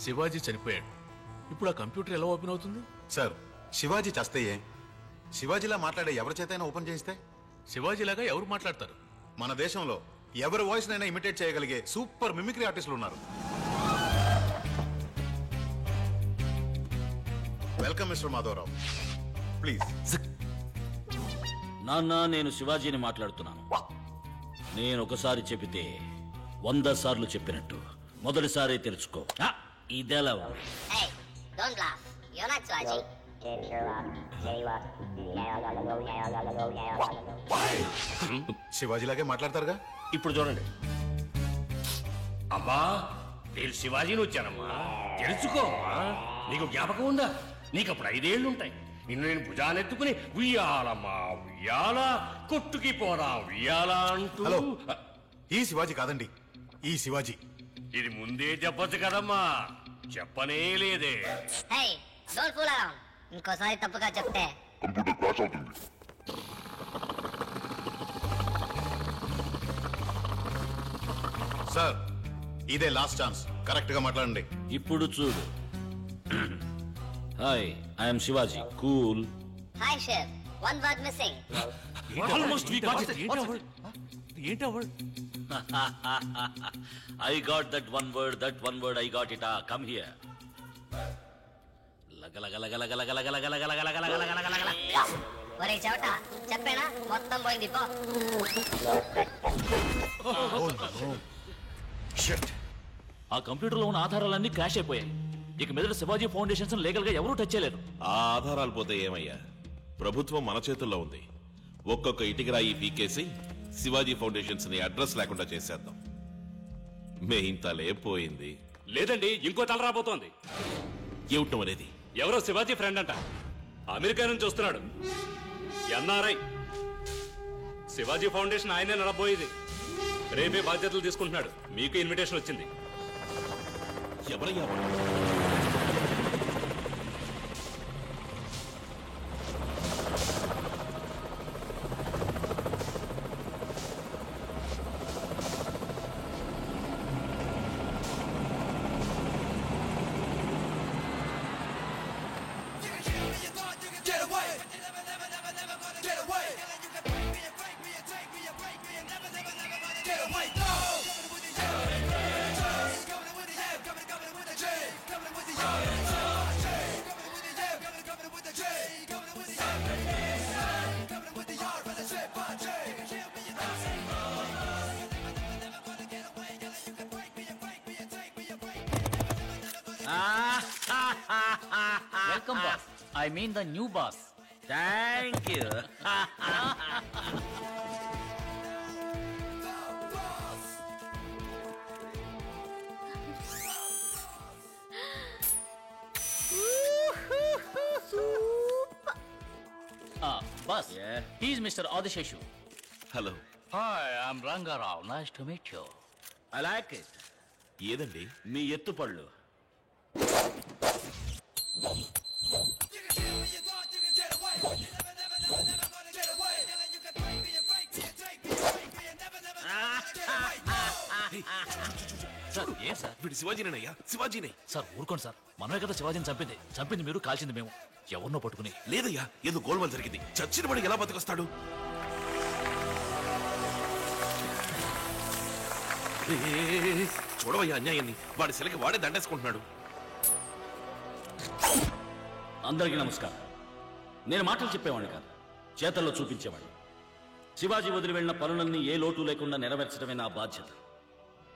శివాజీ చనిపోయాడు. ఇప్పుడు ఆ కంప్యూటర్ ఎలా ఓపెన్ అవుతుంది? సార్, శివాజీ చస్తయ్యే. శివాజీలా మాట్లాడే ఎవరి చేతైనా ఓపెన్ చేయిస్తే? శివాజీలాగా ఎవరు మాట్లాడతారు? మన దేశంలో ఎవరి వాయిస్ నైనా ఇమిటేట్ చేయగలిగే సూపర్ మిమిక్రీ ఆర్టిస్టులు ఉన్నారు. Welcome mister Madhavarao, please. నాన్న, నేను శివాజీని మాట్లాడుతున్నాను. నేను ఒకసారి చెబితే 100 సార్లు చెప్పినట్టు మొదటిసారి తెలుసుకో. ఇదెలా Hey, don't laugh. You're not Swaji. శివాజీలాగే మాట్లాడతారుగా. ఇప్పుడు చూడండి. అమ్మా, నేను శివాజీని వచ్చానమ్మా. తెలుసుకోమ్మా. నీకు జ్ఞాపకం ఉందా? నీకు అప్పుడు 5 ఏళ్లుంటాయి. నిన్ను నేను భుజానెత్తుకుని ఉయ్యాలమ్మా ఉయ్యాల, కొట్టుకి పోరా ఉయ్యాల అంటూ. హలో, ఈ శివాజీ కాదండి, ఈ శివాజీ. ఇది ముందే చెప్పొచ్చు కదమ్మా. చెప్పనే లేదే. Hey, don't fool around. ఇంకోసారి తప్పుగా చెప్తే కంప్యూటర్ క్రాష్ అవుతుంది. సార్, ఇదే లాస్ట్ ఛాన్స్, కరెక్ట్ గా మాట్లాడండి. ఇప్పుడు చూడు. Hi, I'm Shivaji. Cool. Hi, Shiv. One word missing. I got that one word I got it. Come here. ఒరే చవట, చెప్పేనా? మొత్తం పోయింది పో. ఆ కంప్యూటర్ లో ఉన్న ఆధారాలన్నీ క్రాష్ అయిపోయాయి. ఇక మీద శివాజీ ఫౌండేషన్స్ లీగల్ గా ఎవరూ టచ్ చేయలేరు. ఆ ఆధారాలు పోతే ఏమయ్యా? ప్రభుత్వం మన చేతుల్లో ఉంది. ఒక్కొక్క ఇటుకరాయి పీకేసి శివాజీ ఫౌండేషన్స్ ని అడ్రస్ లేకుండా చేసేద్దాం. మెయిన్ తలే పోయింది. లేదండి, ఇంకో తల రాబోతోంది. ఏమిటం అనేది? ఎవరో శివాజీ ఫ్రెండ్ అంట, అమెరికా నుంచి వస్తున్నాడు. ఎన్ఆర్ఐ. శివాజీ ఫౌండేషన్ ఆయనే నడబోయేది. రేపే బాధ్యతలు తీసుకుంటున్నాడు. మీకు ఇన్విటేషన్ వచ్చింది. ఎవరయ్యా? Welcome, boss. I mean the new boss. Thank you. Boss. Yeah. He's Mr. Adisheshu. Hello. Hi, I'm Rangarao. Nice to meet you. I like it. ఏదండి? మీ ఎత్తుపళ్ళు. సార్, ఏం సార్? వీడు శివాజీనేనయ్యా, శివాజీనే. సార్ ఊరుకోండి సార్. మనమే కదా శివాజీని చంపింది మీరు, కాల్చింది మేము. ఎవరినో పట్టుకుని. లేదయ్యా, ఏదో గోల్మాల్ జరిగింది. చచ్చిన వాడు ఎలా బతికొస్తాడు? చూడవయ్యా అన్యాయాన్ని. వాడి శిలకి వాడే దండేసుకుంటున్నాడు. అందరికీ నమస్కారం. నేను మాటలు చెప్పేవాడిని కాదు, చేతల్లో చూపించేవాడిని. శివాజీ వదిలి వెళ్ళిన పనులన్నీ ఏ లోటు లేకుండా నెరవేర్చడమే నా బాధ్యత.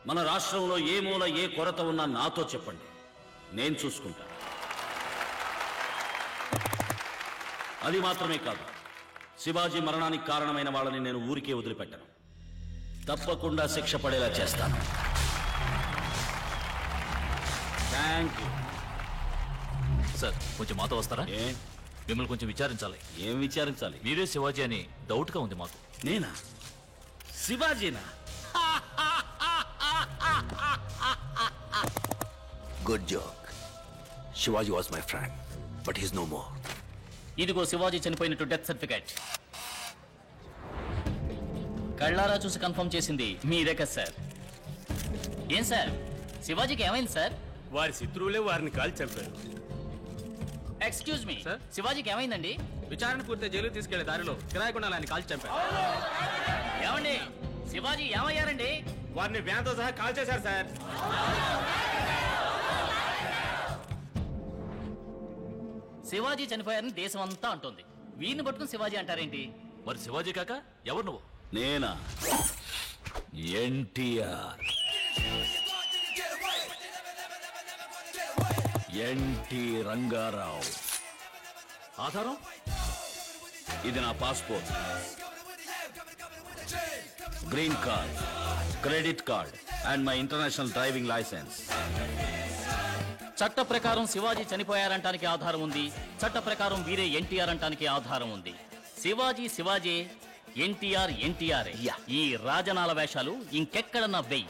మన రాష్ట్రంలో ఏ మూల ఏ కొరత ఉన్నా నాతో చెప్పండి, నేను చూసుకుంటాను. అది మాత్రమే కాదు, శివాజీ మరణానికి కారణమైన వాళ్ళని నేను ఊరికే వదిలిపెట్టను. తప్పకుండా శిక్ష పడేలా చేస్తాను. Thank you. సార్, కొంచెం మాతో వస్తారా? ఏ? మిమ్మల్ని కొంచెం విచారించాలి. ఏం విచారించాలి? మీరే శివాజీ అని డౌట్ గా ఉంది మాకు. నేనా? శివాజీనా? Good joke. Shivaji was my friend, but he's no more. ఇదిగో శివాజీ చనిపోయినట్టు డెత్ సర్టిఫికేట్. కళ్ళారా చూసి కన్ఫర్మ్ చేసింది మీరే కదా సార్. ఏం సార్ శివాజీకి ఏమైంది సార్? వారి శత్రువులే వారిని కాల్చి చంపారు. ఎక్స్క్యూజ్ మీ సార్, శివాజీకి ఏమైందండి? విచారణ పూర్తి జైలు తీసుకెళ్లే దారిలో కిరాయకుండా ఆయన కాల్చి చంపారు. ఏమండి శివాజీ ఏమయ్యారండి? వారిని వ్యాన్తో సహా కాల్ చేశారు సార్. శివాజీ చనిపోయారని దేశం అంతా అంటుంది. వీరిని పట్టుకుని శివాజీ అంటారేంటి? మరి శివాజీ కాక ఎవరు నువ్వు? నేనా? ఎన్టీఆర్. ఎన్టీ రంగారావు. ఆధారం? ఇది నా passport, green card, credit card and my international driving licence. చట్ట ప్రకారం శివాజీ చనిపోయారంటానికి ఆధారం ఉంది. చట్ట ప్రకారం వీరే ఎన్టీఆర్ అంటానికి ఆధారం ఉంది. శివాజీ శివాజీ, ఎన్టీఆర్ ఎన్టీఆర్. ఈ రాజనాల వేషాలు ఇంకెక్కడన్నా వెయ్యి.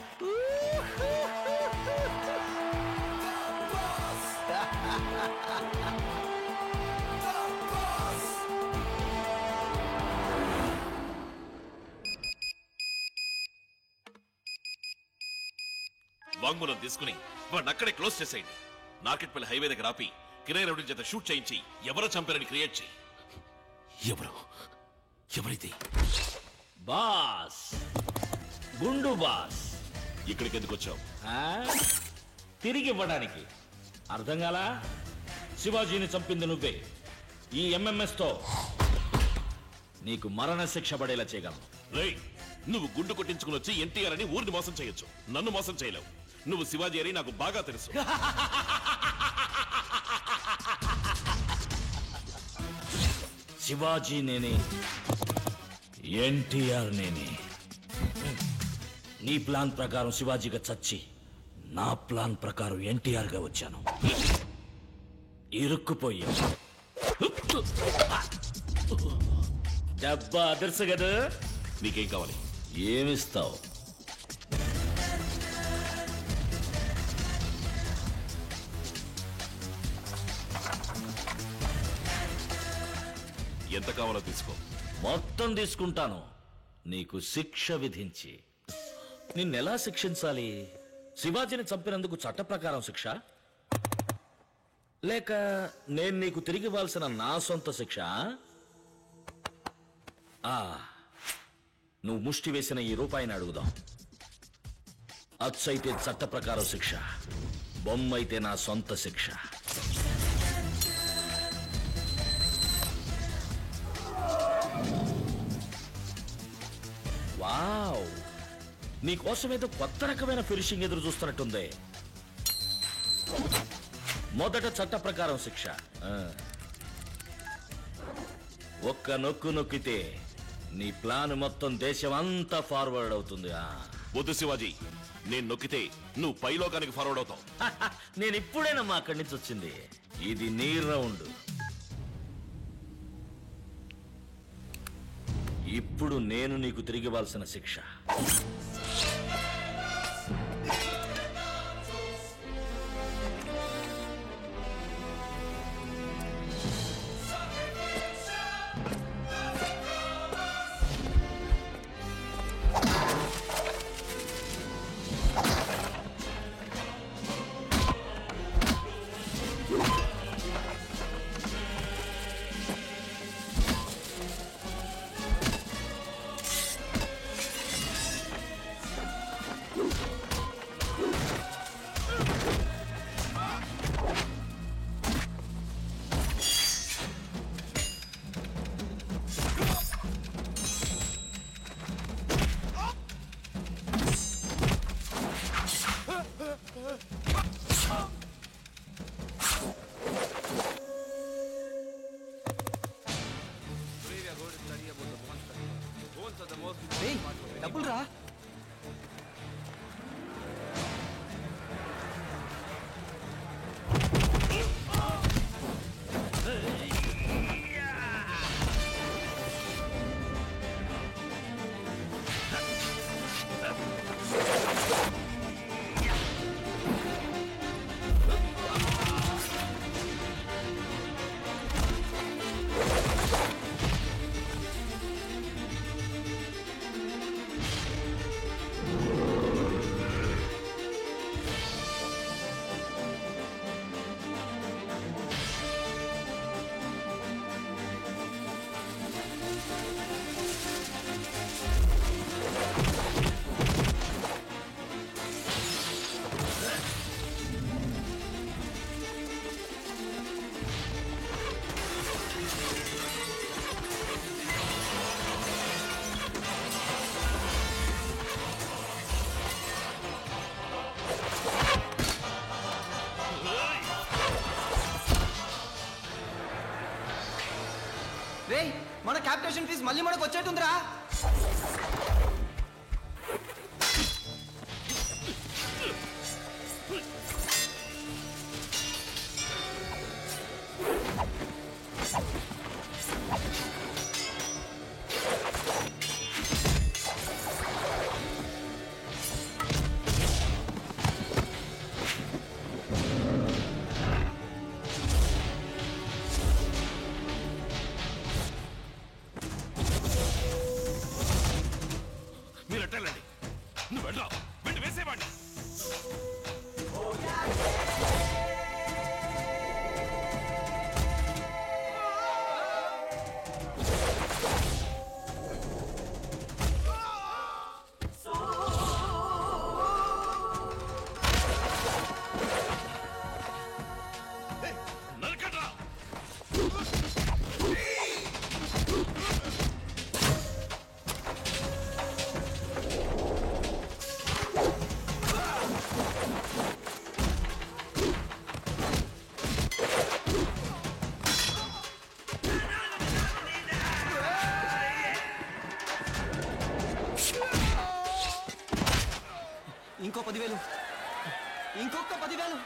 వాంగ్మూలం తీసుకుని వాడిని అక్కడే క్లోజ్ చేసేయండి. నార్కెట్పల్లి హైవే దగ్గర ఆపి కిరాయి రౌడీ చేత షూట్ చేయించి ఎవరో చంపారని క్రియేట్ చేయి. ఎవరిది? బాస్, గుండు బాస్. ఇక్కడికి ఎందుకు వచ్చావు? తిరిగి ఇవ్వడానికి. అర్థం కాలా? శివాజీని చంపింది నువ్వే. ఈ ఎంఎంఎస్ తో నీకు మరణ శిక్ష పడేలా చేయగలను. రేయ్, నువ్వు గుండు కొట్టించుకుని వచ్చి ఎన్టీఆర్ అని ఊరిని మోసం చేయొచ్చు, నన్ను మోసం చేయలేవు. నువ్వు శివాజీ అని నాకు బాగా తెలుసు. శివాజీ నేనే, ఎన్టీఆర్ నేనే. నీ ప్లాన్ ప్రకారం శివాజీగా చచ్చి, నా ప్లాన్ ప్రకారం ఎన్టీఆర్ గా వచ్చాను. ఇరుక్కుపోయా. దెబ్బ అదర్సు కదా. నీకేం కావాలి? ఏమిస్తావు? ఎంత కావాలో తీసుకో. మొత్తం తీసుకుంటాను, నీకు శిక్ష విధించి. నిన్నెలా శిక్షించాలి? శివాజీని చంపినందుకు చట్ట ప్రకారం శిక్ష, లేక నేను నీకు తిరిగి ఇవ్వాల్సిన నా సొంత శిక్ష? నువ్వు ముష్టి వేసిన ఈ రూపాయిని అడుగుదాం. అచ్చైతే చట్ట ప్రకారం శిక్ష, బొమ్మైతే నా సొంత శిక్ష. వావ్, నీకోసం ఏదో కొత్త రకమైన ఫినిషింగ్ ఎదురు చూస్తున్నట్టుంది. మొదట చట్ట ప్రకారం శిక్ష. ఒక్క నొక్కు నొక్కితే నీ ప్లాన్ మొత్తం దేశం అంతా ఫార్వర్డ్ అవుతుంది. వద్దు శివాజీ, నేను నొక్కితే నువ్వు పైలోకానికి ఫార్వర్డ్ అవుతావు. నేను ఇప్పుడేనమ్మా అక్కడి నుంచి వచ్చింది. ఇది నీ రౌండ్. ఇప్పుడు నేను నీకు తిరిగి ఇవ్వాల్సిన శిక్ష. డబ్బులు రా. క్యాపిటేషన్ ఫీజు మళ్ళీ మనకు వచ్చేటుందిరా. మీరు ఎట్టాలండి, నువ్వు వెళ్ళావు, వెళ్ళి వేసేవాడిని. ఇంకో 10,000, ఇంకొక 10,000.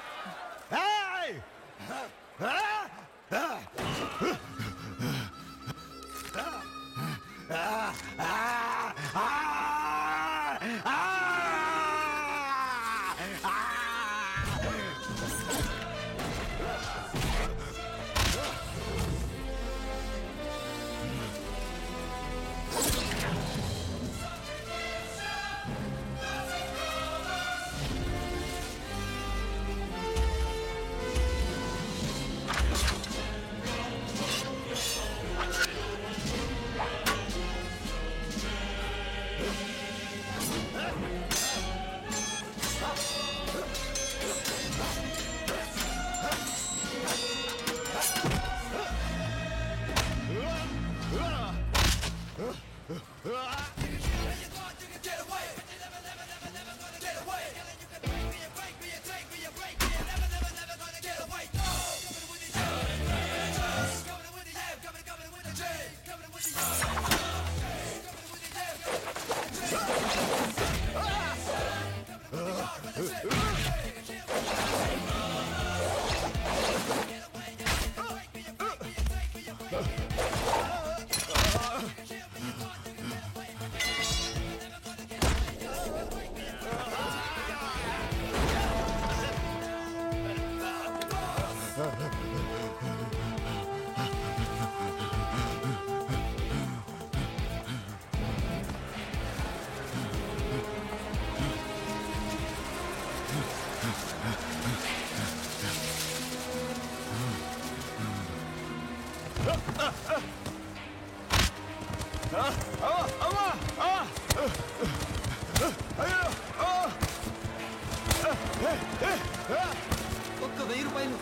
ఒక్క 1000 రూపాయలు,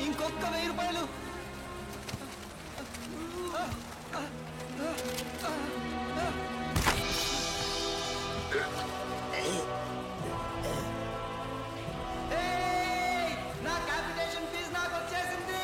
ఇంకొక 1000 రూపాయలు. నా క్యాపిటేషన్ ఫీజు నాకు వచ్చేసింది.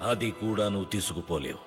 అది కూడా నువ్వు తీసుకుపోలేవు.